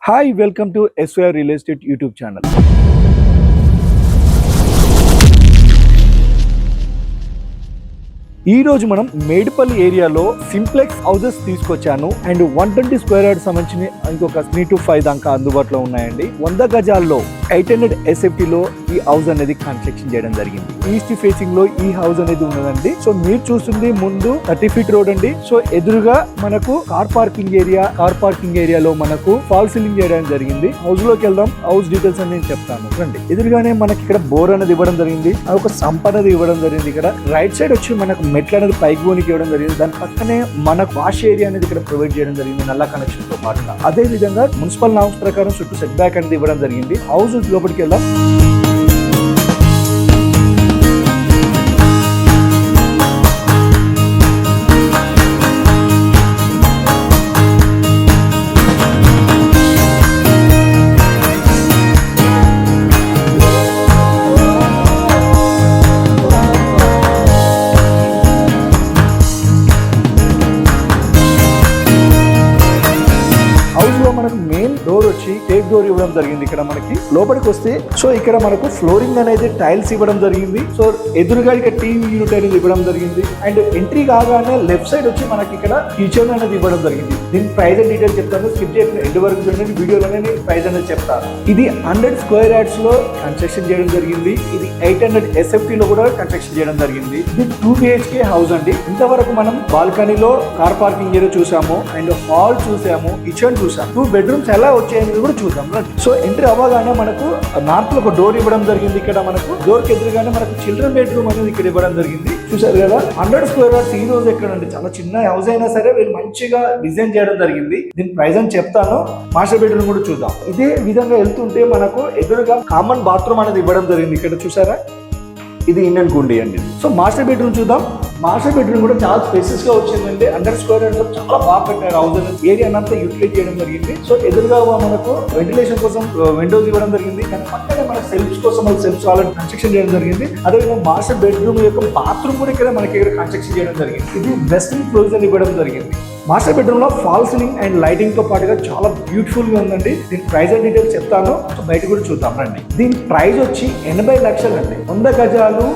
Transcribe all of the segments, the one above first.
Hi, welcome to SYR Real Estate YouTube channel. ఈ రోజు మనం మేడిపల్లి ఏరియాలో సింప్లెక్స్ హౌసెస్ తీసుకొచ్చాను అండ్ 120 స్క్వేర్ యార్డ్ సంబంధించిన ఇంకొక 3 to 5 దాకా అందుబాటులో ఉన్నాయండి. 100 గజాల్లో 800 SFT లో ఈ హౌస్ అనేది కన్స్ట్రక్షన్ చేయడం జరిగింది. ఈస్ట్ ఫేసింగ్ లో ఈ హౌస్ అనేది ఉన్నదండి. సో మీరు చూస్తుంది ముందు 30 feet రోడ్ అండి. సో ఎదురుగా మనకు కార్ పార్కింగ్ ఏరియాలో మనకు ఫాల్ సీలింగ్ చేయడం జరిగింది. హౌస్ లోకి వెళ్దాం, హౌస్ డీటెయిల్స్ అని నేను చెప్తాను. రండి. ఎదురుగానే మనకి ఇక్కడ బోర్ అనేది ఇవ్వడం జరిగింది, ఒక సంప్ అనేది ఇవ్వడం జరిగింది. ఇక్కడ రైట్ సైడ్ వచ్చి మనకు మెట్లు అనేది పైకి పోనికి ఇవ్వడం జరిగింది. దాని పక్కనే మనకు వాష్ ఏరియా అనేది ఇక్కడ ప్రొవైడ్ చేయడం జరిగింది నల్ల కనెక్షన్ తో పాటుగా. అదే విధంగా మున్సిపల్ నామ్స్ ప్రకారం చుట్టూ సెట్ బ్యాక్ అనేది ఇవ్వడం జరిగింది. హౌస్ లోపలికి వెళ్దాం. మనకు మెయిన్ డోర్ వచ్చి టేక్ డోర్ ఇవ్వడం జరిగింది. ఇక్కడ మనకి లోపలికి వస్తే సో ఇక్కడ మనకు ఫ్లోరింగ్ అనేది టైల్స్ ఇవ్వడం జరిగింది. సో ఎదురుగా ఇక్కడ టీవీ యూనిట్ అనేది ఇవ్వడం జరిగింది. అండ్ ఎంట్రీ కాగానే లెఫ్ట్ సైడ్ వచ్చి మనకి ఇక్కడ కిచెన్ అనేది ఇవ్వడం జరిగింది. దీని ప్రైస్ అండ్ డీటెయిల్స్ చెప్తాను, స్కిప్ చేయకుండా ఎండ్ వరకు చూడండి. వీడియోలోనే నేను ప్రైస్ అనేది చెప్తాను. ఇది 100 స్క్వేర్ యార్డ్స్ లో కన్స్ట్రక్షన్ చేయడం జరిగింది. ఇది 800 SFT లో కూడా కన్స్ట్రక్షన్ చేయడం జరిగింది. ఇది 2 BHK హౌస్ అండి. ఇంతవరకు మనం బాల్కనీలో కార్ పార్కింగ్ ఏరియా చూసాము, అండ్ హాల్ చూసాము, కిచెన్ చూసాము. 2 bedrooms ఎలా వచ్చాయని కూడా చూద్దాం. సో ఎంట్రీ అవ్వగానే మనకు నార్త్ లో ఒక డోర్ ఇవ్వడం జరిగింది. ఇక్కడ మనకు డోర్ కి ఎదురుగానే మనకు చిల్డ్రన్ బెడ్రూమ్ అనేది ఇక్కడ ఇవ్వడం జరిగింది. చూసారు కదా, 100 స్క్వేర్ యార్డ్స్ ఈ రోజు ఎక్కడండి, చాలా చిన్న హౌస్ అయినా సరే వీళ్ళు మంచిగా డిజైన్ చేయడం జరిగింది. దీని ప్రైస్ అని చెప్తాను. మాస్టర్ బెడ్రూమ్ కూడా చూద్దాం. ఇదే విధంగా వెళ్తుంటే మనకు ఎదురుగా కామన్ బాత్రూమ్ అనేది ఇవ్వడం జరిగింది. ఇక్కడ చూసారా, ఇది ఇండియన్ కుండీ అండి. సో మాస్టర్ బెడ్రూమ్ చూద్దాం. మాస్టర్ బెడ్రూమ్ కూడా చాలా స్పేసెస్ గా వచ్చిందంటే 100 స్క్వేర్ యార్డ్స్ చాలా బాగా పెట్టారు. హౌస్ ఏరియా అంతా యూటిలైజ్ చేయడం జరిగింది. సో ఎదురుగా మనకు వెంటిలేషన్ కోసం విండోస్ ఇవ్వడం జరిగింది. కానీ పక్కనే మన సెల్ఫ్స్ కోసం సెల్ఫ్స్ ఆల్రెడీ కన్స్ట్రక్షన్ చేయడం జరిగింది. అదేవిధంగా మాస్టర్ బెడ్రూమ్ యొక్క బాత్రూమ్ కూడా ఇక్కడ మనకి ఇక్కడ కన్స్ట్రక్షన్ చేయడం జరిగింది. ఇది వెస్టర్న్ ప్రొవిజన్ ఇవ్వడం జరిగింది. మాస్టర్ బెడ్రూమ్ లో ఫాల్ సీలింగ్ అండ్ లైటింగ్ తో పాటుగా చాలా బ్యూటిఫుల్ గా ఉందండి. దీని ప్రైస్ అండ్ డీటెయిల్స్ చెప్తాను, సో బయట కూడా చూద్దాం రండి. దీని ప్రైస్ వచ్చి 80 లక్షలు అండి. 100 గజాలు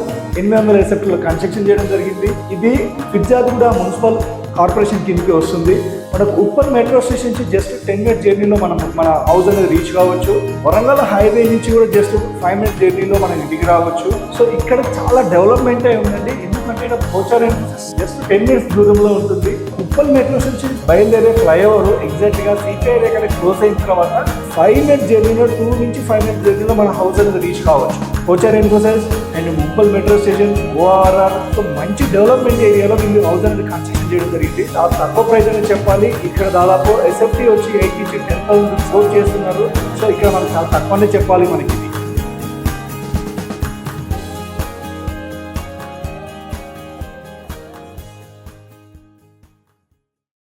800 SFT లో కన్స్ట్రక్షన్ చేయడం జరిగింది. ఇది ఫిర్జాదిగూడ మున్సిపల్ కార్పొరేషన్ కిందకి వస్తుంది. మనకు ఉప్పల్ మెట్రో స్టేషన్ నుంచి జస్ట్ 10 minutes జర్నీలో మన హౌస్ అనేది రీచ్ కావచ్చు. వరంగల్ హైవే నుంచి కూడా జస్ట్ 5 minutes జర్నీలో మనం ఇంటికి రావచ్చు. సో ఇక్కడ చాలా డెవలప్మెంట్ అయి ఉందండి. ఎందుకంటే పోచారం జస్ట్ 10 minutes దూరంలో ఉంటుంది. ఉప్పల్ మెట్రో స్టేషన్ బయలుదేరే ఫ్లైఓవర్ ఎగ్జాక్ట్ గా సిపిఐ రేఖ క్లోజ్ అయిన తర్వాత 5 minutes జర్నీలో 2 నుంచి 5 minutes జర్నీలో మన హౌస్ అనేది రీచ్ కావచ్చు. పోచారం ఎన్కోసైజ్ and Uppal metro station, ORR, so మంచి డెవలప్మెంట్ ఏరియాలో వీళ్ళు హౌస్ అనేది కన్స్ట్రక్షన్ చేయడం జరిగింది. చాలా తక్కువ ప్రైస్ అనేది చెప్పాలి. ఇక్కడ దాదాపు SFT వచ్చి 8 నుంచి 10,000 కోట్ చేస్తున్నారు. సో ఇక్కడ మనకు చాలా తక్కువనే చెప్పాలి మనకి.